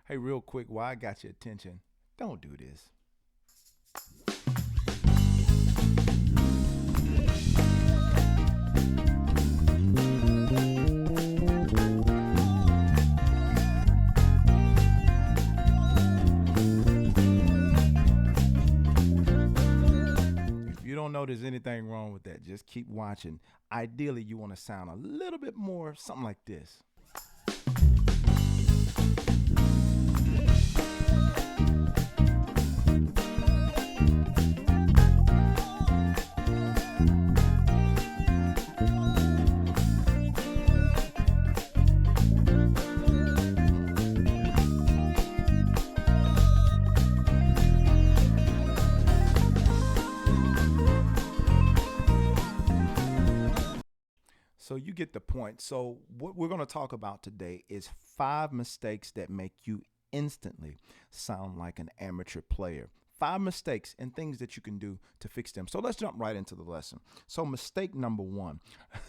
Hey, real quick, while I got your attention, don't do this. If you don't know there's anything wrong with that, just keep watching. Ideally, you want to sound a little bit more something like this. So you get the point. So what we're going to talk about today is five mistakes that make you instantly sound like an amateur player. Five mistakes and things that you can do to fix them. So let's jump right into the lesson. So mistake number one,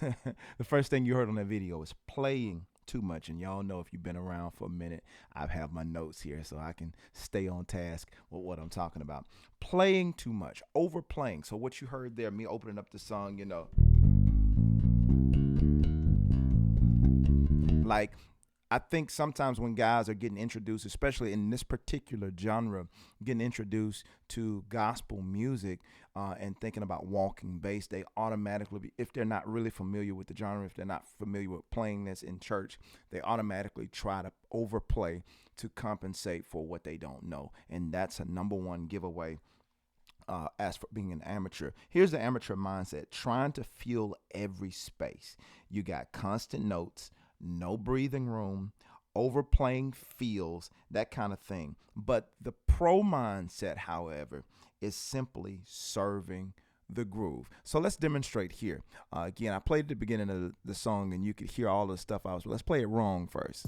the first thing you heard on that video is playing too much. And y'all know if you've been around for a minute, I have my notes here so I can stay on task with what I'm talking about. Playing too much, overplaying. So what you heard there, me opening up the song, like, I think sometimes when guys are getting introduced, especially in this particular genre, getting introduced to gospel music and thinking about walking bass, they automatically, if they're not really familiar with the genre, if they're not familiar with playing this in church, they automatically try to overplay to compensate for what they don't know. And that's a number one giveaway as for being an amateur. Here's the amateur mindset: trying to fill every space. You got constant notes, no breathing room, overplaying feels, that kind of thing. But the pro mindset, however, is simply serving the groove. So let's demonstrate here. Again, I played at the beginning of the song and you could hear all the stuff let's play it wrong first.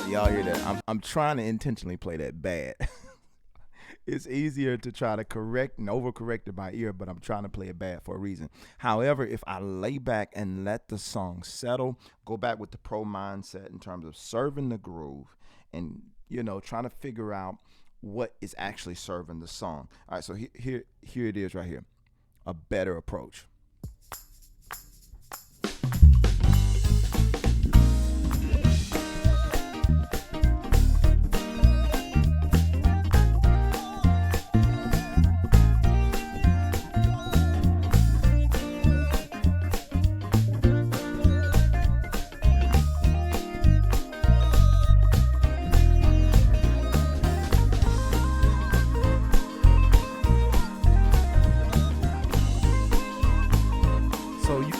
Y'all hear that? I'm trying to intentionally play that bad. It's easier to try to correct and overcorrect it by ear, but I'm trying to play it bad for a reason. However, if I lay back and let the song settle, go back with the pro mindset in terms of serving the groove and, trying to figure out what is actually serving the song. All right, so here it is right here. A better approach.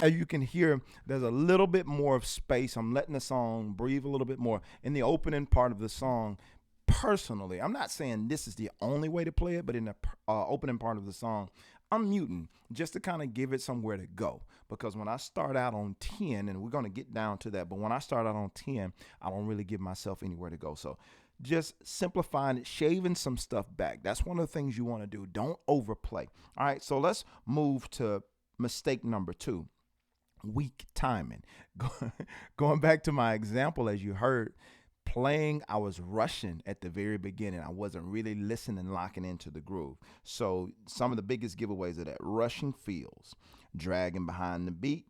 As you can hear, there's a little bit more of space. I'm letting the song breathe a little bit more. In the opening part of the song, personally, I'm not saying this is the only way to play it, but in the opening part of the song, I'm muting just to kind of give it somewhere to go. Because when I start out on 10, and we're going to get down to that, but when I start out on 10, I don't really give myself anywhere to go. So just simplifying it, shaving some stuff back. That's one of the things you want to do. Don't overplay. All right, so let's move to mistake number two. Weak timing. Going back to my example, as you heard, playing, I was rushing at the very beginning. I wasn't really listening, locking into the groove. So some of the biggest giveaways of that: rushing feels, dragging behind the beat,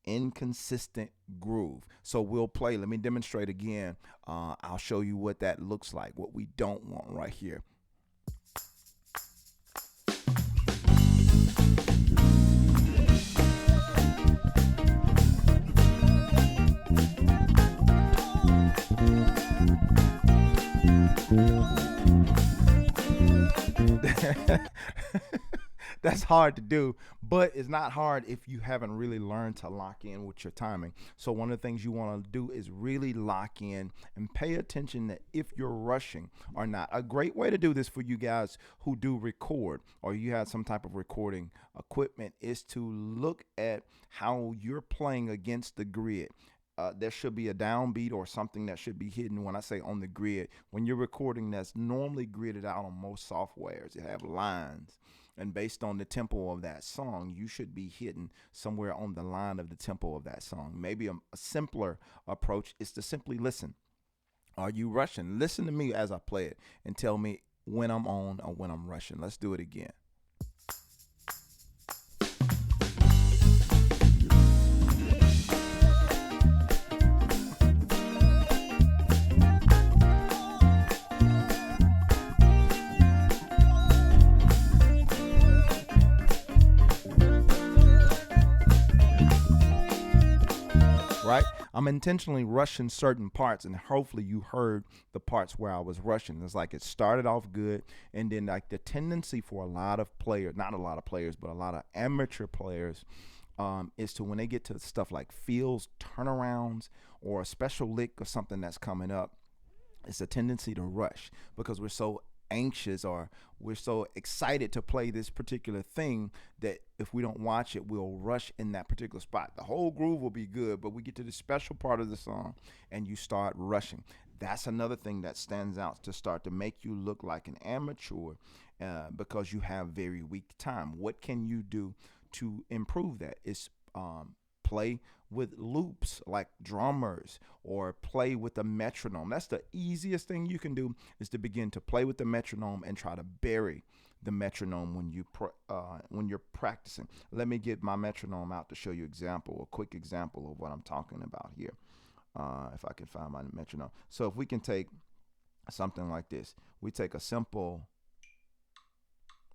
inconsistent groove. So we'll play. Let me demonstrate again. I'll show you what that looks like, what we don't want right here. That's hard to do, but it's not hard if you haven't really learned to lock in with your timing. So one of the things you want to do is really lock in and pay attention that if you're rushing or not. A great way to do this for you guys who do record or you have some type of recording equipment is to look at how you're playing against the grid. There should be a downbeat or something that should be hidden. When I say on the grid, when you're recording, that's normally gridded out on most softwares. It have lines, and based on the tempo of that song, you should be hidden somewhere on the line of the tempo of that song. Maybe a simpler approach is to simply listen. Are you rushing? Listen to me as I play it and tell me when I'm on or when I'm rushing. Let's do it again. Right? I'm intentionally rushing certain parts, and hopefully you heard the parts where I was rushing. It's like it started off good, and then like the tendency for a lot of players, not a lot of players, but a lot of amateur players, is to when they get to stuff like fills, turnarounds, or a special lick or something that's coming up, it's a tendency to rush because we're so anxious or we're so excited to play this particular thing that if we don't watch it, we'll rush in that particular spot. The whole groove will be good, but we get to the special part of the song and you start rushing. That's another thing that stands out to start to make you look like an amateur because you have very weak time. What can you do to improve that? It's play with loops like drummers or play with a metronome. That's the easiest thing you can do is to begin to play with the metronome and try to bury the metronome when you're practicing. Let me get my metronome out to show you a quick example of what I'm talking about here. If I can find my metronome. So if we can take something like this, we take a simple,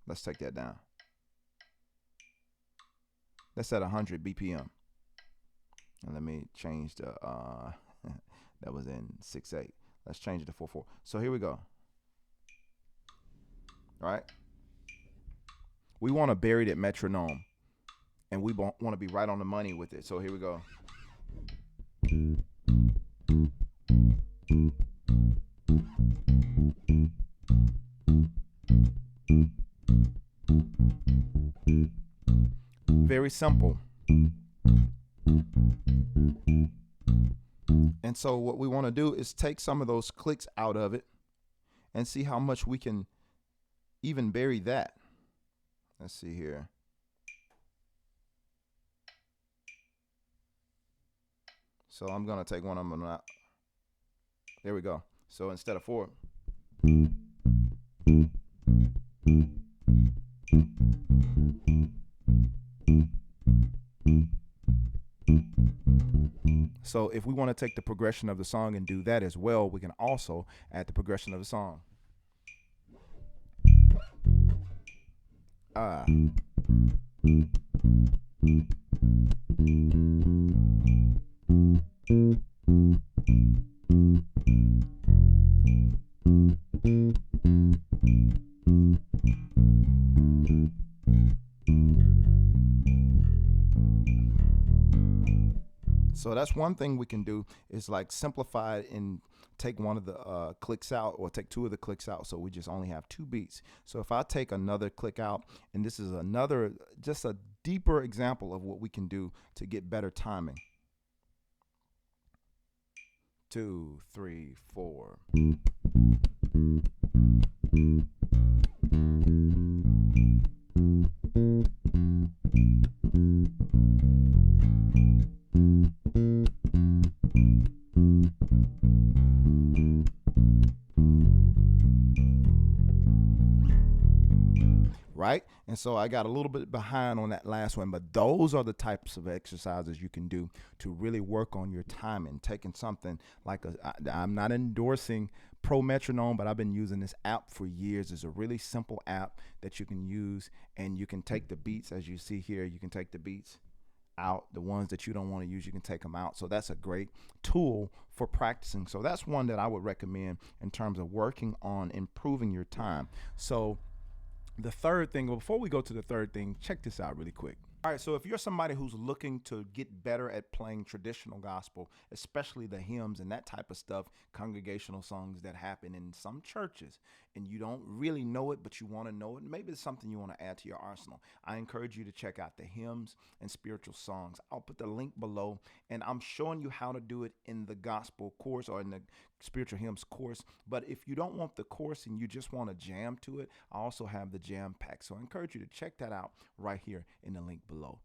let's take that down. That's at 100 BPM. And let me change the, that was in 6/8. Let's change it to 4/4. So here we go. All right. We want to bury that metronome and we want to be right on the money with it. So here we go. Very simple. And so what we want to do is take some of those clicks out of it and see how much we can even bury that. Let's see here. So I'm going to take one of them out. There we go. So instead of 4. So if we want to take the progression of the song and do that as well, we can also add the progression of the song. So that's one thing we can do is like simplify it and take one of the clicks out or take 2 of the clicks out. So we just only have 2 beats. So if I take another click out, and this is another, just a deeper example of what we can do to get better timing. 2, 3, 4. Right? And so I got a little bit behind on that last one, but those are the types of exercises you can do to really work on your timing. Taking something like I'm not endorsing Pro Metronome, but I've been using this app for years. It's a really simple app that you can use, and you can take the beats, as you see here, you can take the beats out. The ones that you don't want to use, you can take them out. So that's a great tool for practicing. So that's one that I would recommend in terms of working on improving your time. So the third thing, before we go to the third thing, check this out really quick. All right, so if you're somebody who's looking to get better at playing traditional gospel, especially the hymns and that type of stuff, congregational songs that happen in some churches, and you don't really know it, but you want to know it, maybe it's something you want to add to your arsenal. I encourage you to check out the hymns and spiritual songs. I'll put the link below, and I'm showing you how to do it in the gospel course or in the spiritual hymns course. But if you don't want the course and you just want to jam to it, I also have the jam pack. So I encourage you to check that out right here in the link below.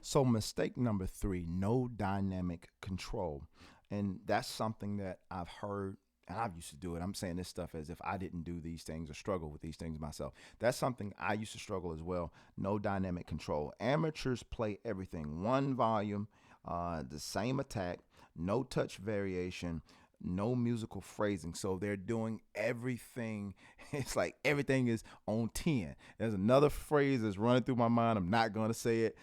So mistake number 3, no dynamic control. And that's something that I've heard and I've used to do it. I'm saying this stuff as if I didn't do these things or struggle with these things myself. That's something I used to struggle as well. No dynamic control. Amateurs play everything. One volume, the same attack, no touch variation, no musical phrasing. So they're doing everything. It's like everything is on 10. There's another phrase that's running through my mind. I'm not going to say it.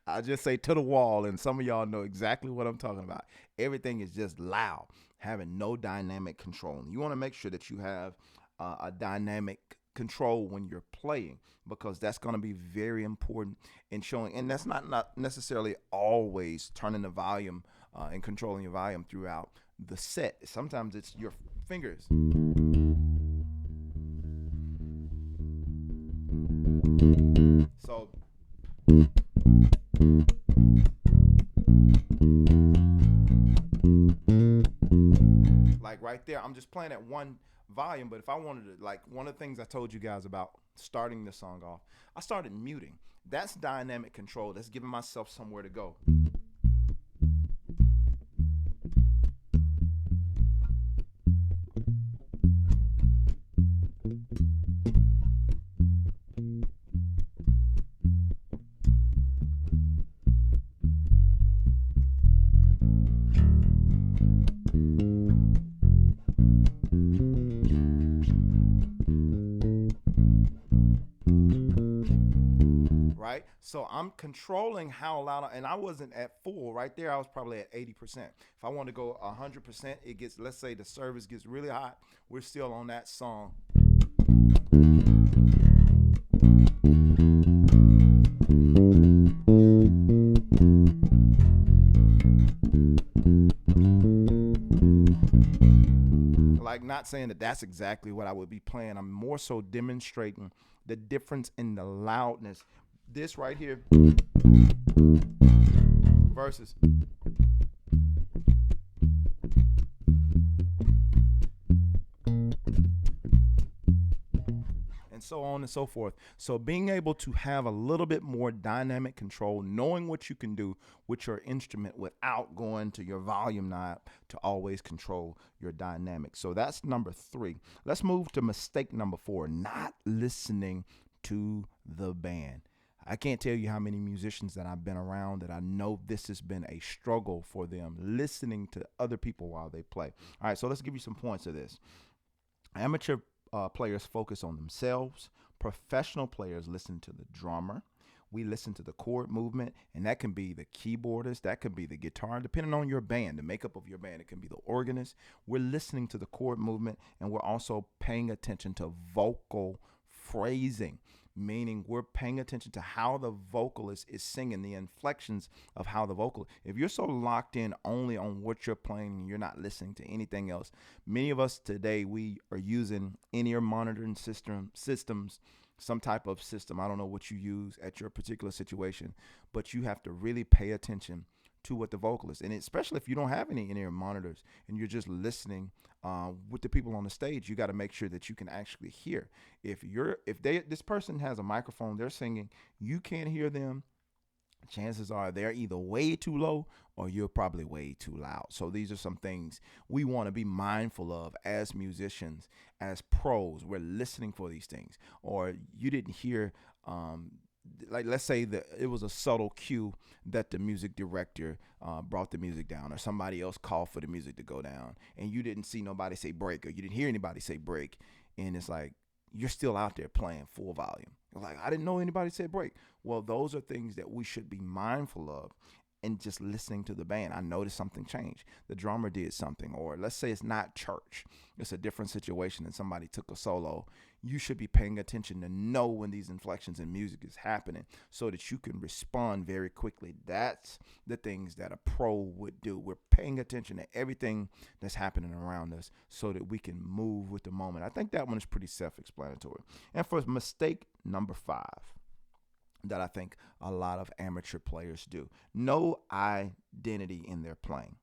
I just say to the wall, and some of y'all know exactly what I'm talking about. Everything is just loud, having no dynamic control. You want to make sure that you have a dynamic control when you're playing, because that's going to be very important in showing. And that's not necessarily always turning the volume and controlling your volume throughout the set. Sometimes it's your fingers. So like right there, I'm just playing at one volume. But if I wanted to, like one of the things I told you guys about starting the song off, I started muting. That's dynamic control. That's giving myself somewhere to go. Right? So I'm controlling how loud, and I wasn't at full right there. I was probably at 80%. If I want to go 100%, it gets, let's say the service gets really hot. We're still on that song. Like, not saying that that's exactly what I would be playing. I'm more so demonstrating the difference in the loudness. This right here versus and so on and so forth. So being able to have a little bit more dynamic control, knowing what you can do with your instrument without going to your volume knob to always control your dynamic. So that's number 3. Let's move to mistake number 4, not listening to the band. I can't tell you how many musicians that I've been around that I know this has been a struggle for them, listening to other people while they play. All right, so let's give you some points of this. Amateur players focus on themselves. Professional players listen to the drummer. We listen to the chord movement, and that can be the keyboardist, that could be the guitar, depending on your band, the makeup of your band. It can be the organist. We're listening to the chord movement, and we're also paying attention to vocal phrasing, meaning we're paying attention to how the vocalist is singing, the inflections of how the vocal. If you're so locked in only on what you're playing and you're not listening to anything else, many of us today, we are using in-ear monitoring systems, some type of system. I don't know what you use at your particular situation, but you have to really pay attention to what the vocalist, and especially if you don't have any in-ear monitors and you're just listening with the people on the stage, you got to make sure that you can actually hear. If this person has a microphone, they're singing, you can't hear them, chances are they're either way too low or you're probably way too loud. So these are some things we want to be mindful of as musicians, as pros. We're listening for these things. Or you didn't hear like, let's say that it was a subtle cue that the music director brought the music down, or somebody else called for the music to go down, and you didn't see nobody say break, or you didn't hear anybody say break, and it's like you're still out there playing full volume. Like, I didn't know anybody said break. Well, those are things that we should be mindful of and just listening to the band, I noticed something changed. The drummer did something, or let's say it's not church. It's a different situation and somebody took a solo. You should be paying attention to know when these inflections in music is happening so that you can respond very quickly. That's the things that a pro would do. We're paying attention to everything that's happening around us so that we can move with the moment. I think that one is pretty self-explanatory. And for mistake number 5, that I think a lot of amateur players do. No identity in their playing.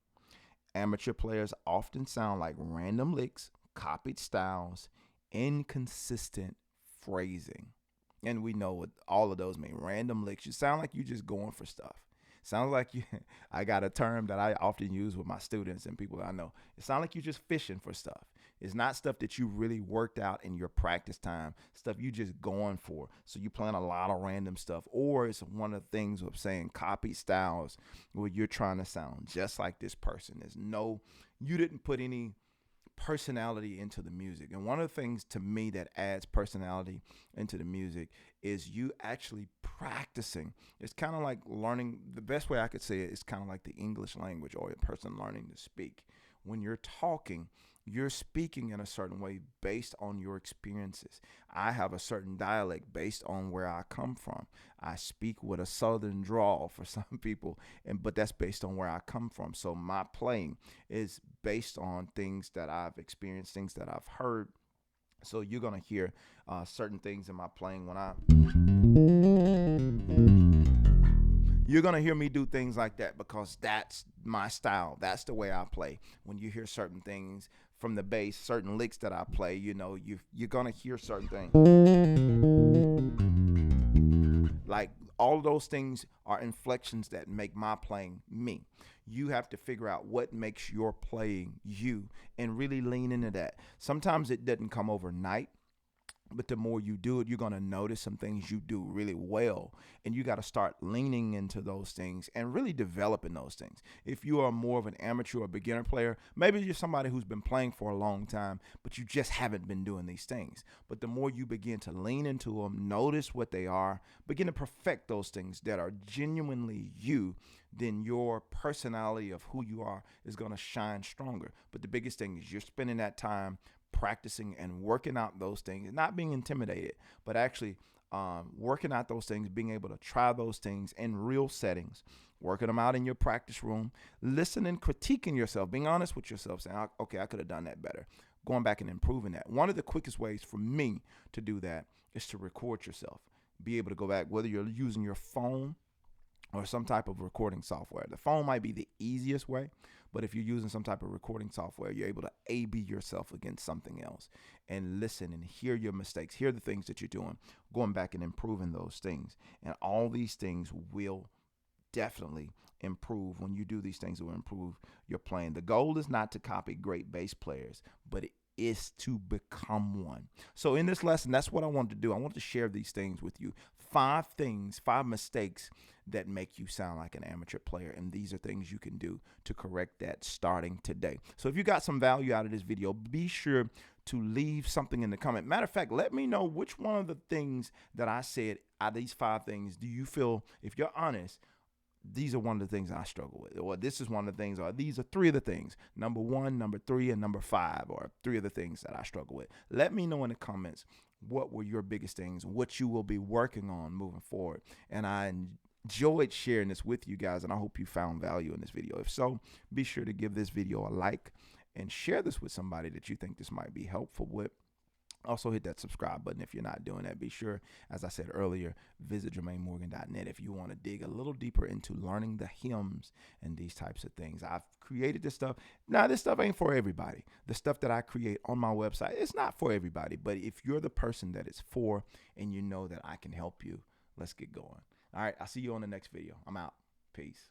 Amateur players often sound like random licks, copied styles, inconsistent phrasing. And we know what all of those mean. Random licks. You sound like you're just going for stuff. Sounds like you, I got a term that I often use with my students and people that I know. It sounds like you're just fishing for stuff. It's not stuff that you really worked out in your practice time, stuff you just going for. So you playing a lot of random stuff. Or it's one of the things of saying copy styles where you're trying to sound just like this person. You didn't put any personality into the music. And one of the things to me that adds personality into the music is you actually practicing. It's kind of like learning. The best way I could say it is kind of like the English language or a person learning to speak. When you're talking, you're speaking in a certain way based on your experiences. I have a certain dialect based on where I come from. I speak with a southern drawl for some people, but that's based on where I come from. So my playing is based on things that I've experienced, things that I've heard. So you're going to hear certain things in my playing you're going to hear me do things like that because that's my style. That's the way I play. When you hear certain things from the bass, certain licks that I play, you're going to hear certain things. Like all of those things are inflections that make my playing me. You have to figure out what makes your playing you and really lean into that. Sometimes it doesn't come overnight. But the more you do it, you're going to notice some things you do really well. And you got to start leaning into those things and really developing those things. If you are more of an amateur or beginner player, maybe you're somebody who's been playing for a long time, but you just haven't been doing these things. But the more you begin to lean into them, notice what they are, begin to perfect those things that are genuinely you, then your personality of who you are is going to shine stronger. But the biggest thing is you're spending that time practicing and working out those things, not being intimidated, but actually working out those things, being able to try those things in real settings, working them out in your practice room, listening, critiquing yourself, being honest with yourself, saying, okay, I could have done that better, going back and improving that. One of the quickest ways for me to do that is to record yourself, be able to go back, whether you're using your phone or some type of recording software. The phone might be the easiest way, but if you're using some type of recording software, you're able to A/B yourself against something else and listen and hear your mistakes, hear the things that you're doing, going back and improving those things. And all these things will definitely improve. When you do these things, it will improve your playing. The goal is not to copy great bass players, but it is to become one. So in this lesson, that's what I wanted to do. I want to share these things with you. 5 mistakes that make you sound like an amateur player. And these are things you can do to correct that starting today. So if you got some value out of this video, be sure to leave something in the comment. Matter of fact, let me know which one of the things that I said out of these 5 things do you feel, if you're honest, these are one of the things I struggle with, or this is one of the things, or these are 3 of the things, number 1, number 3, and number 5, or 3 of the things that I struggle with. Let me know in the comments what were your biggest things, what you will be working on moving forward. And I enjoyed sharing this with you guys, and I hope you found value in this video. If so, be sure to give this video a like and share this with somebody that you think this might be helpful with. Also hit that subscribe button if you're not doing that. Be sure, as I said earlier, visit JermaineMorgan.net if you want to dig a little deeper into learning the hymns and these types of things. I've created this stuff. Now, this stuff ain't for everybody. The stuff that I create on my website, it's not for everybody. But if you're the person that it's for and you know that I can help you, let's get going. All right, I'll see you on the next video. I'm out. Peace.